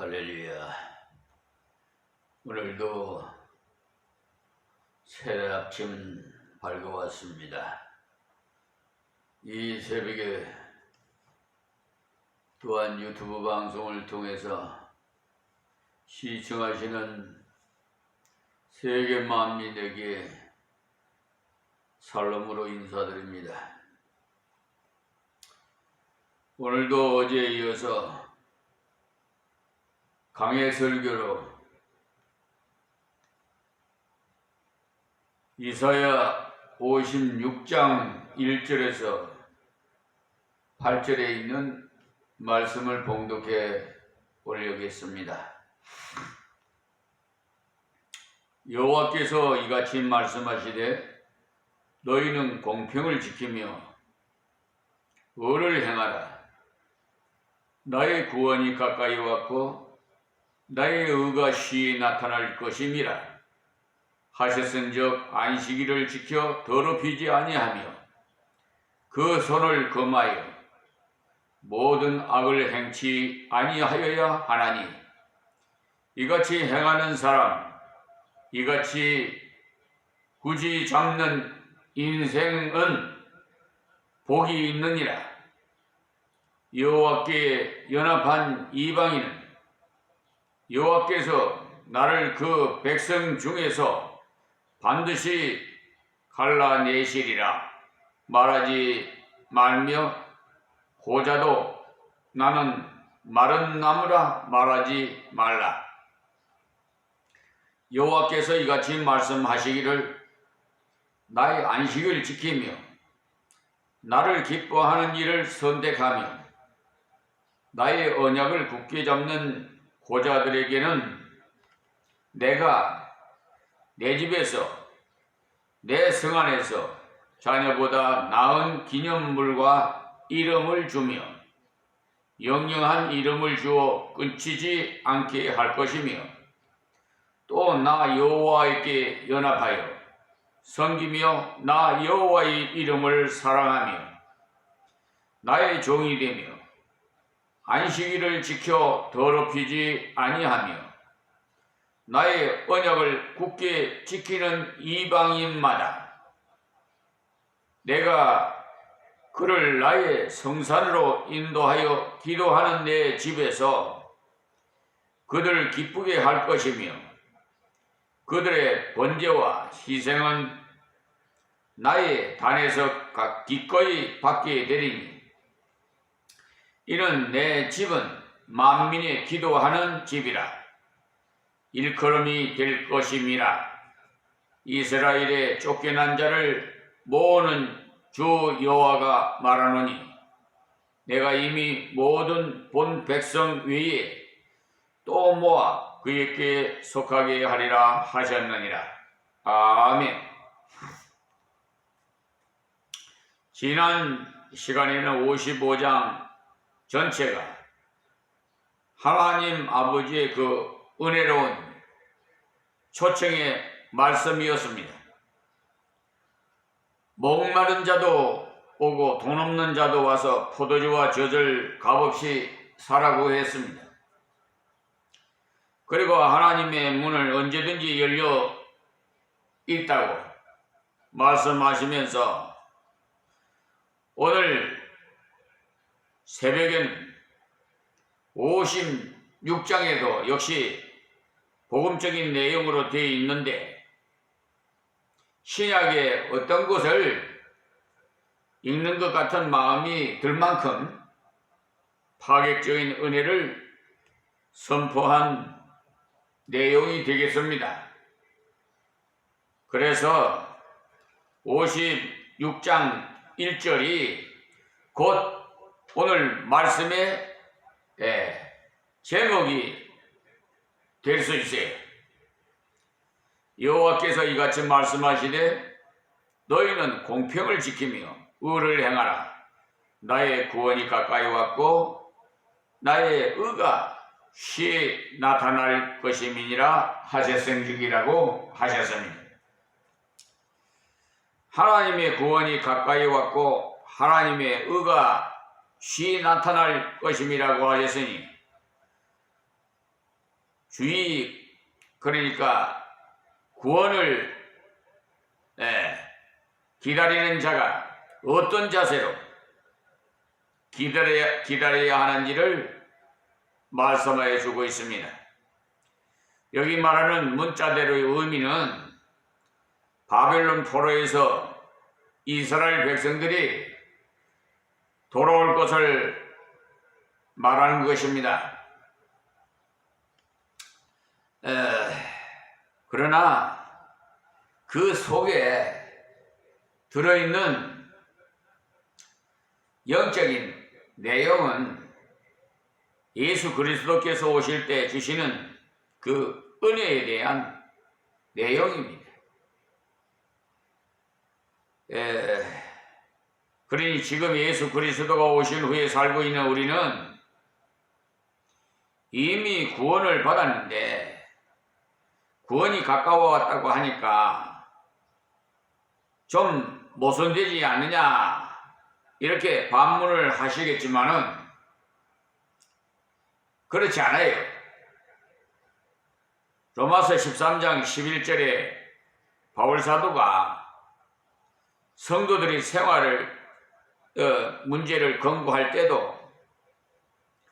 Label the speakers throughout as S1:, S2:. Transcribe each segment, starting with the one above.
S1: 할렐루야. 오늘도 새해 아침 밝아왔습니다. 이 새벽에 또한 유튜브 방송을 통해서 시청하시는 세계 만민에게 살롬으로 인사드립니다. 오늘도 어제에 이어서 강해 설교로 이사야 56장 1절에서 8절에 있는 말씀을 봉독해 올리겠습니다. 여호와께서 이같이 말씀하시되 너희는 공평을 지키며 의를 행하라. 나의 구원이 가까이 왔고 나의 의가 쉬이 나타날 것임이라 하셨은즉 안식일을 지켜 더럽히지 아니하며 그 손을 금하여 모든 악을 행치 아니하여야 하나니 이같이 행하는 사람 이같이 굳이 잡는 인생은 복이 있느니라. 여호와께 연합한 이방인은 여호와께서 나를 그 백성 중에서 반드시 갈라내시리라 말하지 말며 고자도 나는 마른 나무라 말하지 말라. 여호와께서 이같이 말씀하시기를 나의 안식을 지키며 나를 기뻐하는 일을 선택하며 나의 언약을 굳게 잡는 고자들에게는 내가 내 집에서 내 성 안에서 자녀보다 나은 기념물과 이름을 주며 영영한 이름을 주어 끊치지 않게 할 것이며 또 나 여호와에게 연합하여 섬기며 나 여호와의 이름을 사랑하며 나의 종이 되며 안식일을 지켜 더럽히지 아니하며 나의 언약을 굳게 지키는 이방인마다 내가 그를 나의 성산으로 인도하여 기도하는 내 집에서 그들 기쁘게 할 것이며 그들의 번제와 희생은 나의 단에서 기꺼이 받게 되리니 이는 내 집은 만민이 기도하는 집이라 일컬음이 될 것임이라. 이스라엘의 쫓겨난 자를 모으는 주 여호와가 말하노니 내가 이미 모든 본 백성 외에 또 모아 그에게 속하게 하리라 하셨느니라. 아멘. 지난 시간에는 55장 전체가 하나님 아버지의 그 은혜로운 초청의 말씀이었습니다. 목마른 자도 오고 돈 없는 자도 와서 포도주와 젖을 값없이 사라고 했습니다. 그리고 하나님의 문을 언제든지 열려 있다고 말씀하시면서 오늘 새벽에는 56장에도 역시 복음적인 내용으로 되어 있는데 신약의 어떤 것을 읽는 것 같은 마음이 들 만큼 파격적인 은혜를 선포한 내용이 되겠습니다. 그래서 56장 1절이 곧 오늘 말씀의 제목이 될 수 있어요. 여호와께서 이같이 말씀하시되 너희는 공평을 지키며 의를 행하라. 나의 구원이 가까이 왔고 나의 의가 쉬이 나타날 것임이니라 하셨은즉이라고 하셨습니다. 하나님의 구원이 가까이 왔고 하나님의 의가 쉬이 나타날 것임이라고 하셨으니 그러니까 구원을 기다리는 자가 어떤 자세로 기다려야 하는지를 말씀해 주고 있습니다. 여기 말하는 문자대로의 의미는 바벨론 포로에서 이스라엘 백성들이 돌아올 것을 말하는 것입니다. 그러나 그 속에 들어있는 영적인 내용은 예수 그리스도께서 오실 때 주시는 그 은혜에 대한 내용입니다. 그러니 지금 예수 그리스도가 오신 후에 살고 있는 우리는 이미 구원을 받았는데 구원이 가까워 왔다고 하니까 좀 모순되지 않느냐 이렇게 반문을 하시겠지만은 그렇지 않아요. 로마서 13장 11절에 바울사도가 성도들이 문제를 권고할 때도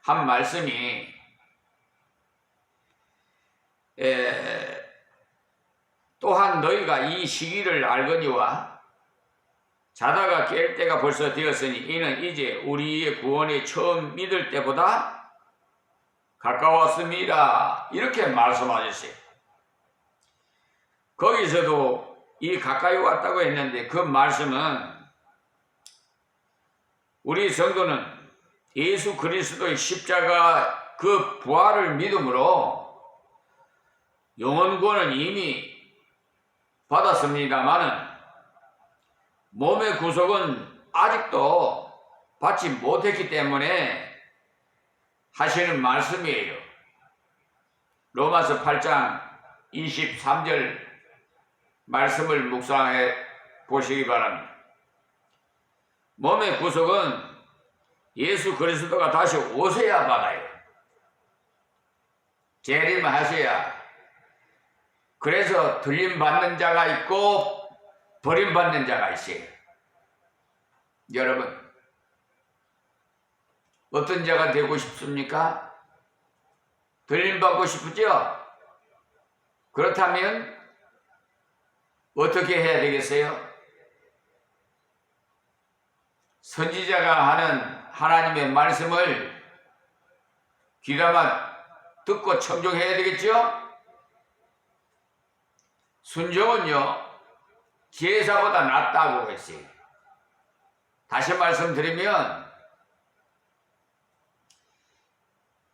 S1: 한 말씀이 또한 너희가 이 시기를 알거니와 자다가 깰 때가 벌써 되었으니 이는 이제 우리의 구원이 처음 믿을 때보다 가까웠습니다. 이렇게 말씀하셨어요. 거기서도 이 가까이 왔다고 했는데 그 말씀은 우리 성도는 예수 그리스도의 십자가 그 부활을 믿음으로 영원 구원은 이미 받았습니다마는 몸의 구속은 아직도 받지 못했기 때문에 하시는 말씀이에요. 로마서 8장 23절 말씀을 묵상해 보시기 바랍니다. 몸의 구속은 예수 그리스도가 다시 오셔야 받아요. 재림하셔야. 그래서 들림받는 자가 있고 버림받는 자가 있어요. 여러분 어떤 자가 되고 싶습니까? 들림받고 싶으죠? 그렇다면 어떻게 해야 되겠어요? 선지자가 하는 하나님의 말씀을 귀담아 듣고 청종해야 되겠죠? 순종은요 제사보다 낫다고 했어요. 다시 말씀드리면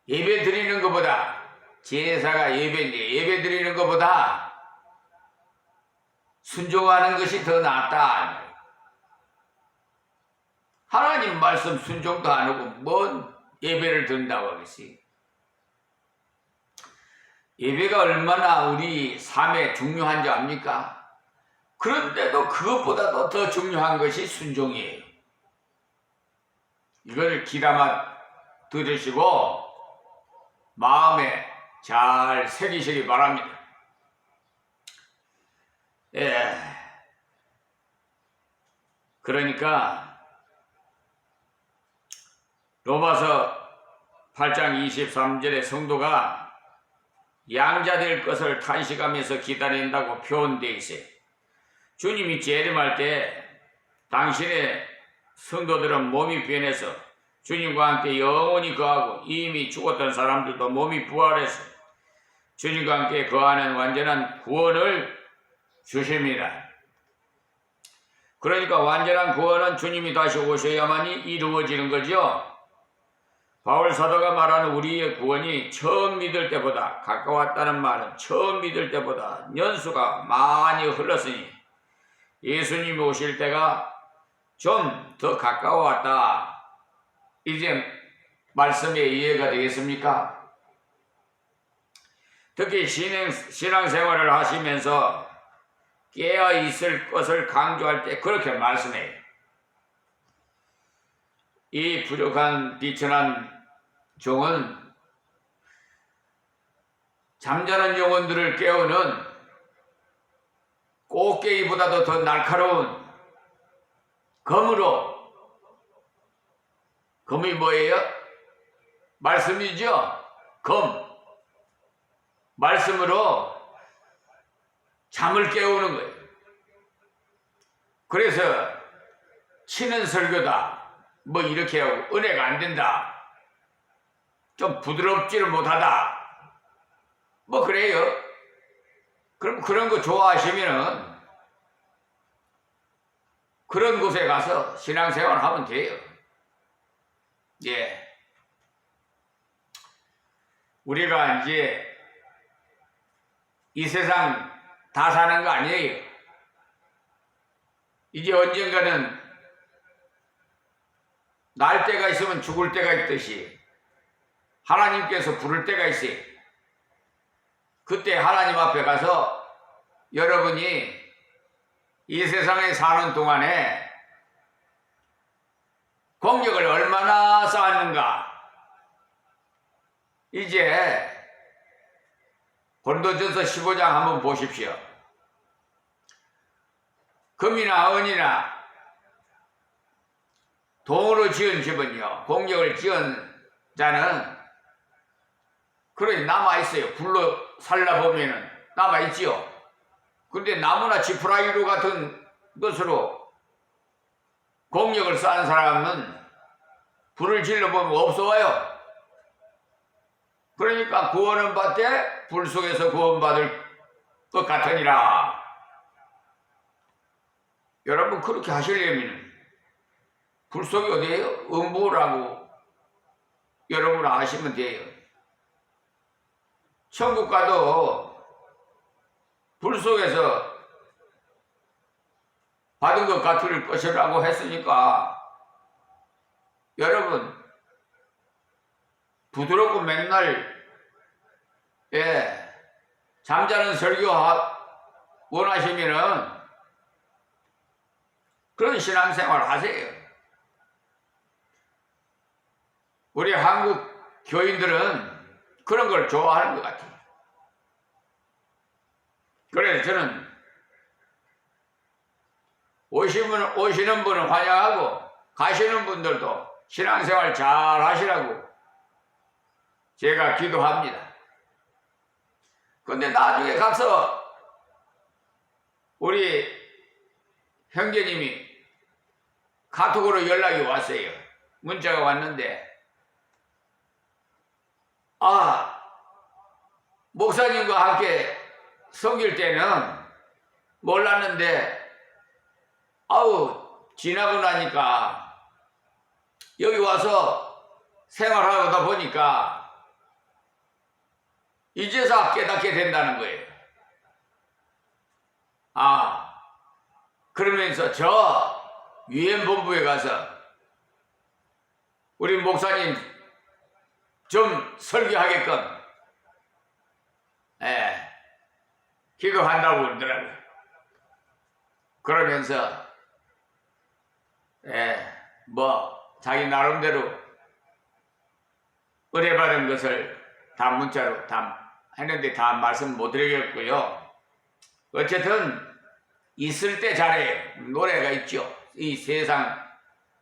S1: 예배 드리는 것보다 제사가 예배인데 예배 드리는 것보다 순종하는 것이 더 낫다. 하나님 말씀 순종도 안 하고 뭔 예배를 드린다고 하겠어요. 예배가 얼마나 우리 삶에 중요한지 압니까? 그런데도 그것보다도 더 중요한 것이 순종이에요. 이걸 귀담아 들으시고 마음에 잘 새기시기 바랍니다. 그러니까 로마서 8장 23절에 성도가 양자될 것을 탄식하면서 기다린다고 표현되어 있어요. 주님이 재림할 때 당신의 성도들은 몸이 변해서 주님과 함께 영원히 거하고 이미 죽었던 사람들도 몸이 부활해서 주님과 함께 거하는 완전한 구원을 주십니다. 그러니까 완전한 구원은 주님이 다시 오셔야만이 이루어지는 거죠. 바울 사도가 말하는 우리의 구원이 처음 믿을 때보다 가까웠다는 말은 처음 믿을 때보다 년수가 많이 흘렀으니 예수님이 오실 때가 좀 더 가까워왔다. 이제 말씀에 이해가 되겠습니까? 특히 신앙생활을 하시면서 깨어있을 것을 강조할 때 그렇게 말씀해요. 이 부족한 비천한 종은 잠자는 영혼들을 깨우는 꽃게이보다도 더 날카로운 검으로, 검이 뭐예요? 말씀이죠? 검. 말씀으로 잠을 깨우는 거예요. 그래서 치는 설교다, 뭐 이렇게 하고 은혜가 안 된다, 좀 부드럽지를 못하다, 뭐 그래요. 그럼 그런 거 좋아하시면은 그런 곳에 가서 신앙생활 하면 돼요. 예. 우리가 이제 이 세상 다 사는 거 아니에요. 이제 언젠가는 날 때가 있으면 죽을 때가 있듯이 하나님께서 부를 때가 있어요. 그때 하나님 앞에 가서 여러분이 이 세상에 사는 동안에 공력을 얼마나 쌓았는가, 이제 고린도전서 15장 한번 보십시오. 금이나 은이나 동으로 지은 집은요, 공력을 지은 자는 그래 남아있어요. 불로 살라보면은 남아있지요. 근데 나무나 지푸라기로 같은 것으로 공력을 쌓은 사람은 불을 질러보면 없어와요. 그러니까 구원은 받되 불 속에서 구원받을 것 같으니라. 여러분 그렇게 하시려면 불 속이 어디예요? 음부라고 여러분 아시면 돼요. 천국 가도 불 속에서 받은 것 같을 것이라고 했으니까 여러분 부드럽고 맨날 잠자는 설교 원하시면은 그런 신앙생활 하세요. 우리 한국 교인들은 그런 걸 좋아하는 것 같아요. 그래서 저는 오시는 분은 환영하고 가시는 분들도 신앙생활 잘 하시라고 제가 기도합니다. 근데 나중에 가서 우리 형제님이 카톡으로 연락이 왔어요. 문자가 왔는데, 목사님과 함께 섬길 때는 몰랐는데 지나고 나니까 여기 와서 생활하다 보니까 이제서 깨닫게 된다는 거예요. 그러면서 저 유엔본부에 가서 우리 목사님 좀 설교하게끔 기도한다고 그러더라고요. 그러면서 자기 나름대로 은혜 받은 것을 다 문자로 다 했는데 다 말씀 못 드리겠고요. 어쨌든 있을 때 잘해요. 노래가 있죠. 이 세상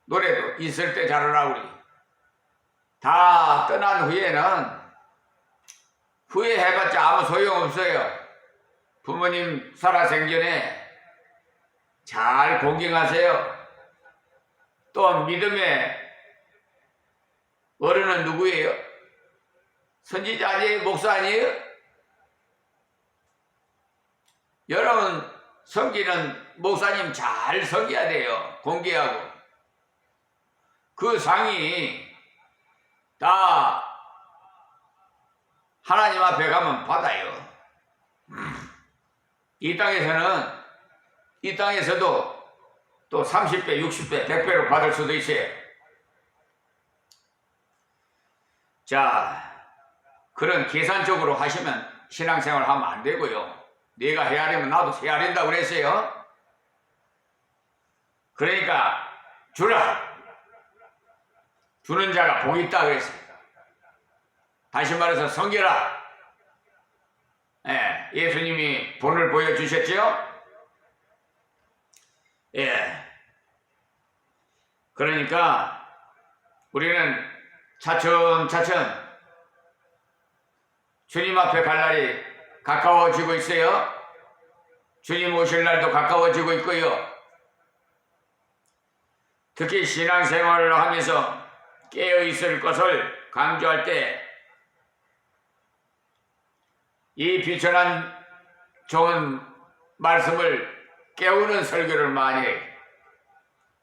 S1: 노래도 있을 때 잘하라. 우리 다 떠난 후에는 후회해봤자 아무 소용없어요. 부모님 살아생전에 잘 공경하세요. 또 믿음의 어른은 누구예요? 선지자 아니에요? 목사 아니에요? 여러분 섬기는 목사님 잘 섬겨야 돼요. 공개하고. 그 상이 다 하나님 앞에 가면 받아요. 이 땅에서도 또 30배, 60배, 100배로 받을 수도 있어요. 자, 그런 계산적으로 하시면 신앙생활 하면 안 되고요. 내가 헤아리면 나도 헤아린다고 그랬어요. 그러니까 주라. 주는 자가 복이 있다 그랬어요. 다시 말해서 섬겨라. 예, 예수님이 본을 보여주셨죠? 예. 그러니까 우리는 차츰차츰 주님 앞에 갈 날이 가까워지고 있어요. 주님 오실 날도 가까워지고 있고요. 특히 신앙생활을 하면서 깨어있을 것을 강조할 때 이 비천한 좋은 말씀을 깨우는 설교를 많이 해요.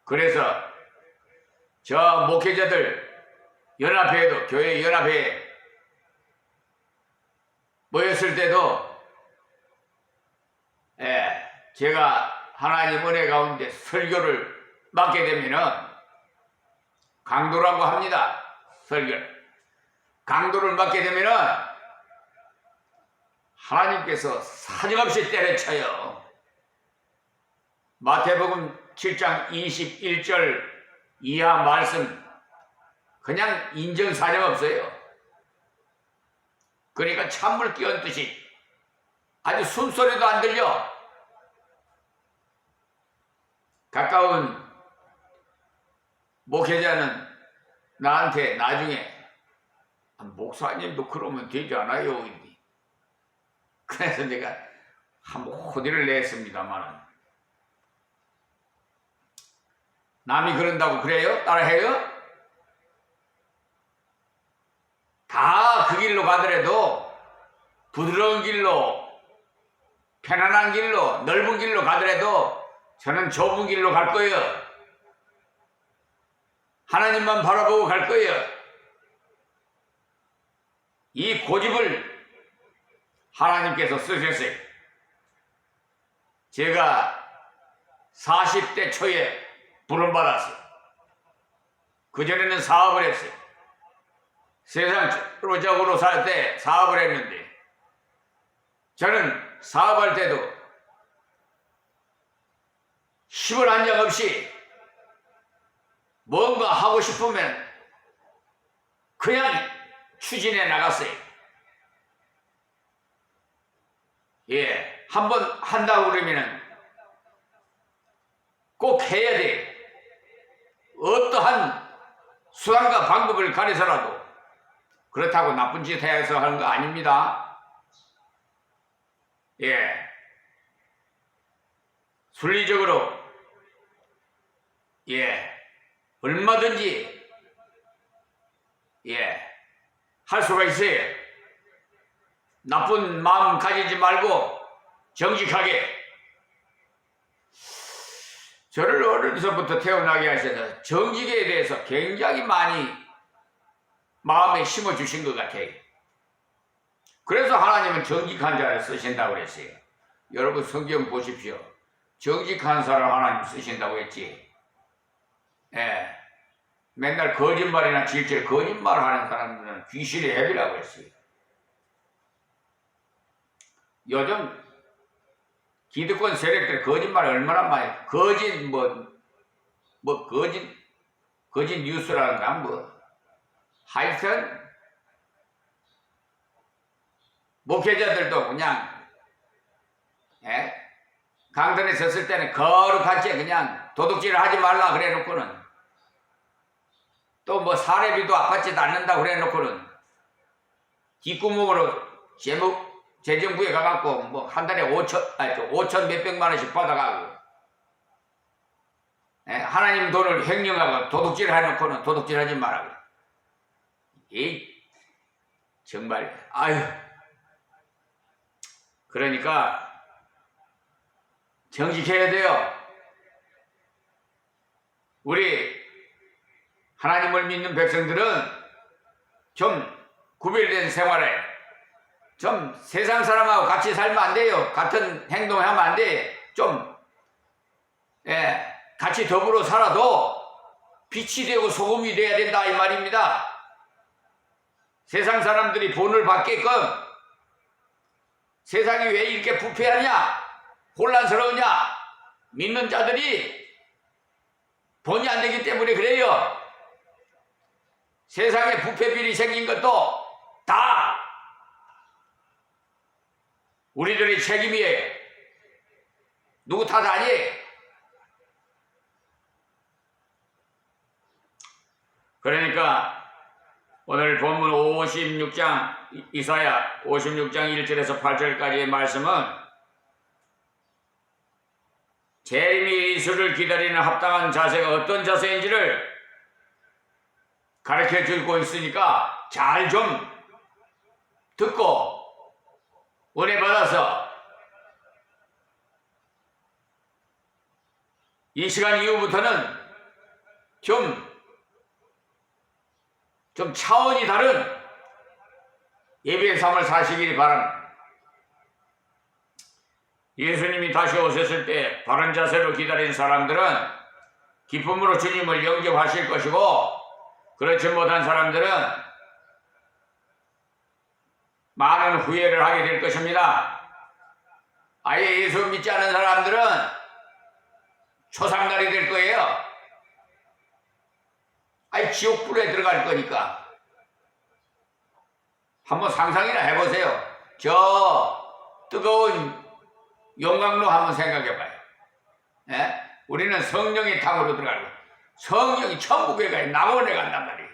S1: 그래서 저 목회자들 연합회에도, 교회 연합회에 모였을 때도 제가 하나님 은혜 가운데 설교를 맡게 되면은 강도라고 합니다. 설교를. 강도를 맡게 되면은 하나님께서 사정없이 때려쳐요. 마태복음 7장 21절 이하 말씀 그냥 인정사정 없어요. 그러니까 찬물 끼얹듯이 아주 숨소리도 안 들려. 가까운 목회자는 나한테 나중에 목사님도 그러면 되지 않아요? 그래서 내가 한번 호디를 냈습니다만 남이 그런다고 그래요? 따라해요? 다 그 길로 가더라도 부드러운 길로 편안한 길로 넓은 길로 가더라도 저는 좁은 길로 갈 거예요. 하나님만 바라보고 갈 거예요. 이 고집을 하나님께서 쓰셨어요. 제가 40대 초에 부름받았어요. 그전에는 사업을 했어요. 세상적으로 살 때 사업을 했는데 저는 사업할 때도 힘을 한 적 없이 뭔가 하고 싶으면 그냥 추진해 나갔어요. 예, 한번 한다고 그러면은 꼭 해야 돼. 어떠한 수단과 방법을 가려서라도. 그렇다고 나쁜 짓 해서 하는 거 아닙니다. 예, 순리적으로 얼마든지 할 수가 있어요. 나쁜 마음 가지지 말고 정직하게. 저를 어려서부터 태어나게 하셔서 정직에 대해서 굉장히 많이 마음에 심어주신 것 같아요. 그래서 하나님은 정직한 자를 쓰신다고 그랬어요. 여러분 성경 보십시오. 정직한 사람 하나님 쓰신다고 했지. 맨날 거짓말이나 질질 거짓말하는 사람들은 귀신의 해비라고 했어요. 요즘 기득권 세력들 거짓말 얼마나 많이, 거짓 거짓 뉴스라는가 하여튼 목회자들도 그냥 강단에 섰을 때는 거룩하게 그냥 도둑질을 하지 말라 그래 놓고는 또 사례비도 아팠지도 않는다 그래 놓고는 뒷구멍으로 재정부에 가갖고 한 달에 5천 몇백만 원씩 받아가고 하나님 돈을 횡령하고 도둑질 해놓고는 도둑질 하지 말라고. 정말 아유. 그러니까 정직해야 돼요. 우리 하나님을 믿는 백성들은 좀 구별된 생활에 좀 세상 사람하고 같이 살면 안 돼요. 같은 행동을 하면 안 돼. 좀 같이 더불어 살아도 빛이 되고 소금이 돼야 된다 이 말입니다. 세상 사람들이 본을 받게끔. 세상이 왜 이렇게 부패하냐, 혼란스러우냐, 믿는 자들이 본이 안 되기 때문에 그래요. 세상에 부패비리 생긴 것도 다 우리들의 책임이에요. 누구 탓 아니에요. 그러니까 오늘 본문 56장 이사야 56장 1절에서 8절까지의 말씀은 재림의 이수를 기다리는 합당한 자세가 어떤 자세인지를 가르쳐 주고 있으니까 잘 좀 듣고 은혜 받아서 이 시간 이후부터는 좀 차원이 다른 예배의 삶을 사시길 바랍니다. 예수님이 다시 오셨을 때 바른 자세로 기다린 사람들은 기쁨으로 주님을 영접하실 것이고, 그렇지 못한 사람들은 많은 후회를 하게 될 것입니다. 아예 예수 믿지 않은 사람들은 초상날이 될 거예요. 아예 지옥불에 들어갈 거니까. 한번 상상이나 해보세요. 저 뜨거운 용광로 한번 생각해봐요. 예? 우리는 성령의 탕으로 들어가고, 성령이 천국에 가요. 낙원에 간단 말이에요.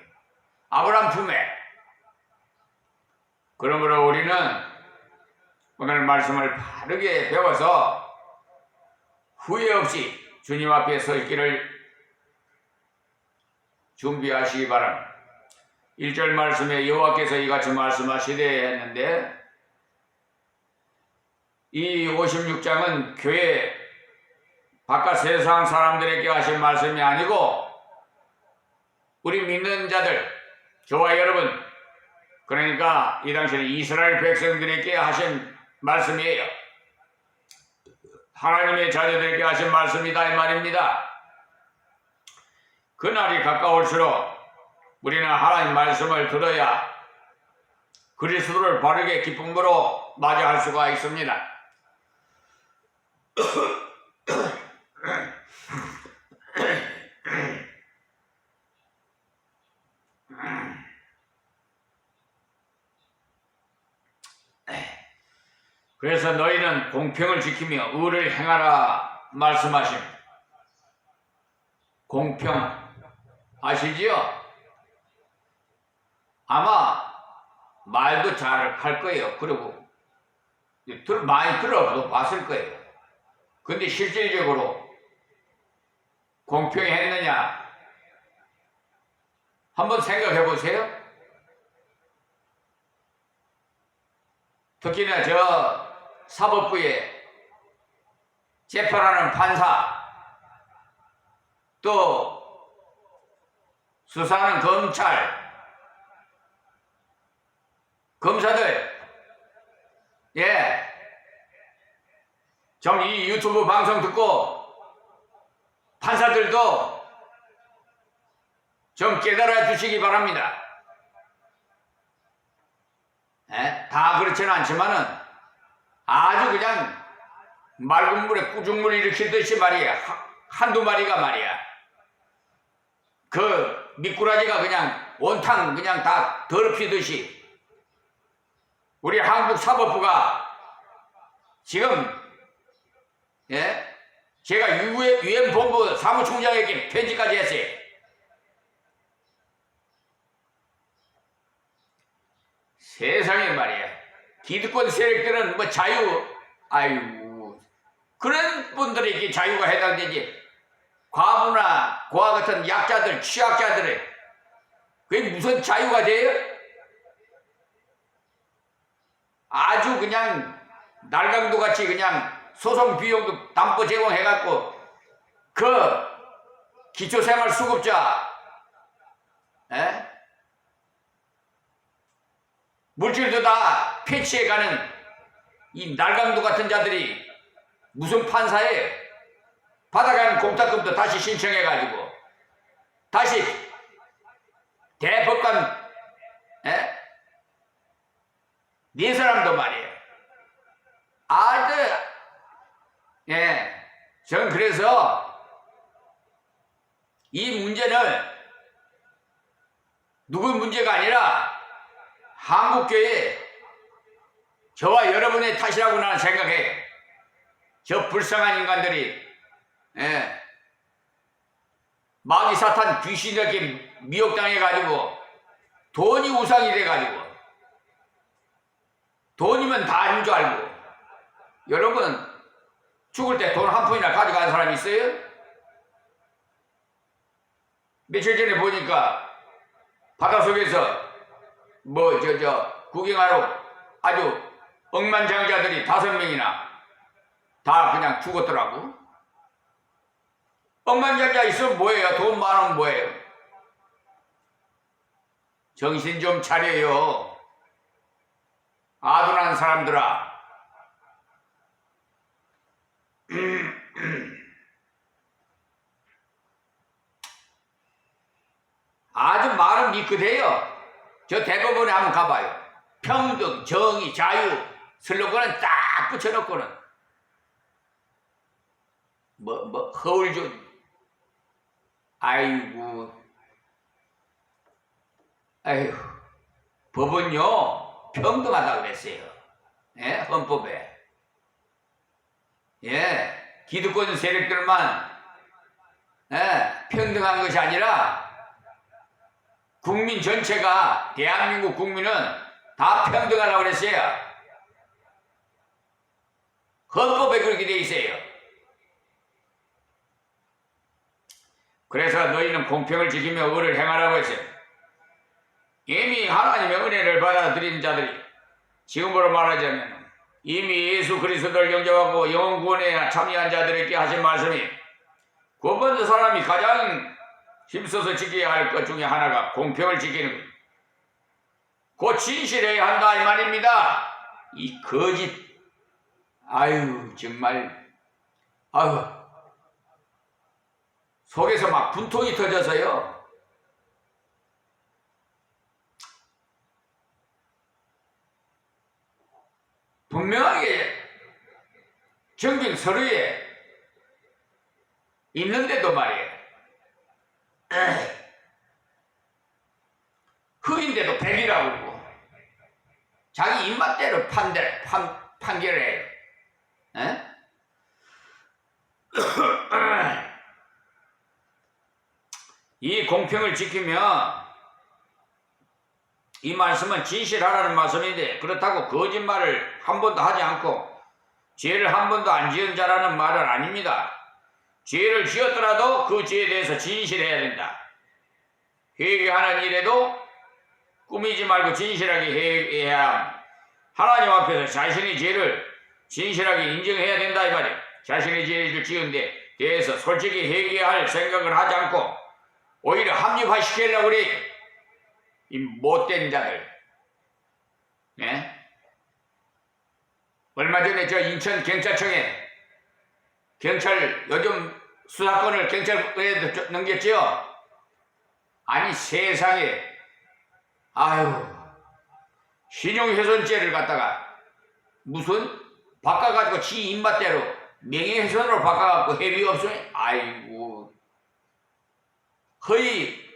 S1: 아브라함 품에. 그러므로 우리는 오늘 말씀을 바르게 배워서 후회 없이 주님 앞에 서 있기를 준비하시기 바랍니다. 1절 말씀에 여호와께서 이같이 말씀하시되 했는데, 이 56장은 교회 바깥 세상 사람들에게 하신 말씀이 아니고 우리 믿는 자들, 저와 여러분, 그러니까 이 당시에 이스라엘 백성들에게 하신 말씀이에요. 하나님의 자녀들에게 하신 말씀이다 이 말입니다. 그날이 가까울수록 우리는 하나님 말씀을 들어야 그리스도를 바르게 기쁨으로 맞이할 수가 있습니다. 그래서 너희는 공평을 지키며 의를 행하라 말씀하십니다. 공평 아시지요? 아마 말도 잘 할 거예요. 그리고 많이 들어봤을 거예요. 근데 실질적으로 공평히 했느냐? 한번 생각해 보세요. 특히나 저 사법부에 재판하는 판사, 또 수사하는 검찰, 검사들, 좀 이 유튜브 방송 듣고 판사들도 좀 깨달아 주시기 바랍니다. 다 그렇지는 않지만은 아주 그냥 맑은 물에 꾸중물 일으키듯이 말이야. 한두 마리가 말이야. 그 미꾸라지가 그냥 온탕 그냥 다 더럽히듯이 우리 한국 사법부가 지금 제가 유엔 본부 사무총장에게 편지까지 했어요. 세상에 말이야. 기득권 세력들은 뭐 자유, 아유, 그런 분들에게 자유가 해당되지. 과부나 고아 같은 약자들, 취약자들의 그게 무슨 자유가 돼요? 아주 그냥 날강도 같이 그냥 소송 비용도 담보 제공해갖고 그 기초생활수급자 물질도 다 폐치해가는 이 날강도 같은 자들이 무슨 판사에 받아가는 공탁금도 다시 신청해가지고 다시 대법관 네 사람도 말이에요. 아주 전 그래서 이 문제는 누구 문제가 아니라 한국교회 저와 여러분의 탓이라고 나는 생각해요. 저 불쌍한 인간들이 마귀 사탄 귀신에게 미혹당해가지고 돈이 우상이 돼가지고 돈이면 다 아닌 줄 알고 여러분 죽을 때 돈 한 푼이나 가져간 사람이 있어요? 며칠 전에 보니까 바닷속에서 구경하러 아주 억만장자들이 5명이나 다 그냥 죽었더라고. 억만장자 있으면 뭐예요? 돈 많으면 뭐예요? 정신 좀 차려요. 아둔한 사람들아. 아주 말은 미끗해요. 저 대법원에 한번 가봐요. 평등, 정의, 자유 슬로건은 딱 붙여놓고는 허울존. 아이고 법은요 평등하다고 그랬어요. 예? 헌법에. 예, 기득권 세력들만 평등한 것이 아니라 국민 전체가, 대한민국 국민은 다 평등하라고 그랬어요. 헌법에 그렇게 돼 있어요. 그래서 너희는 공평을 지키며 의를 행하라고 했어요. 이미 하나님의 은혜를 받아들인 자들이, 지금으로 말하자면 이미 예수 그리스도를 영접하고 영원 구원에 참여한 자들에게 하신 말씀이, 구원받은 사람이 가장 힘써서 지켜야 할 것 중에 하나가 공평을 지키는 것. 곧 진실해야 한다 이 말입니다. 이 거짓, 정말 속에서 막 분통이 터져서요. 분명하게 정빙 서류에 있는데도 말이에요. 흑인데도 백이라고 그러고 자기 입맛대로 판결을 해요. 이 공평을 지키며, 이 말씀은 진실하라는 말씀인데 그렇다고 거짓말을 한 번도 하지 않고 죄를 한 번도 안 지은 자라는 말은 아닙니다. 죄를 지었더라도 그 죄에 대해서 진실해야 된다. 회개하는 일에도 꾸미지 말고 진실하게 회개해야 함. 하나님 앞에서 자신의 죄를 진실하게 인정해야 된다 이 말이에요. 자신의 죄를 지은 데 대해서 솔직히 회개할 생각을 하지 않고 오히려 합리화시키려고 그래. 이 못된 자들. 얼마 전에 저 인천 경찰청에 요즘 수사권을 경찰에 넘겼지요. 아니 세상에 신용훼손죄를 갖다가 무슨 바꿔가지고 지 입맛대로 명예훼손으로 바꿔갖고 해비 없으니 허위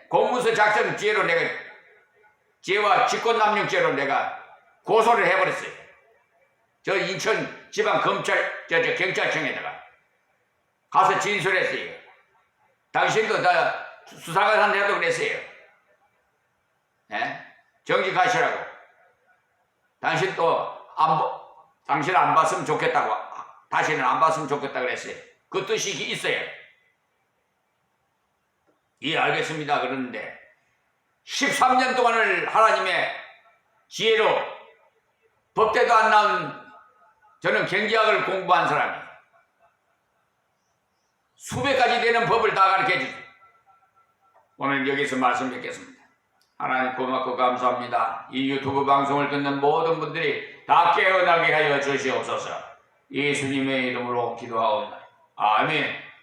S1: 공문서 작성죄로 내가 죄와 직권남용죄로 내가 고소를 해버렸어요. 저 인천 지방 검찰 경찰청에다가 가서 진술했어요. 당신도 다 수사관한테도 그랬어요. 정직하시라고. 당신 안 봤으면 좋겠다고. 다시는 안 봤으면 좋겠다 그랬어요. 그 뜻이 있어요. 예, 알겠습니다. 그러는데 13년 동안을 하나님의 지혜로 법대도 안 나온 저는 경제학을 공부한 사람이에요. 수백 가지 되는 법을 다 가르쳐 주세요. 오늘 여기서 말씀 뵙겠습니다. 하나님 고맙고 감사합니다. 이 유튜브 방송을 듣는 모든 분들이 다 깨어나게 하여 주시옵소서. 예수님의 이름으로 기도하옵나이다. 아멘.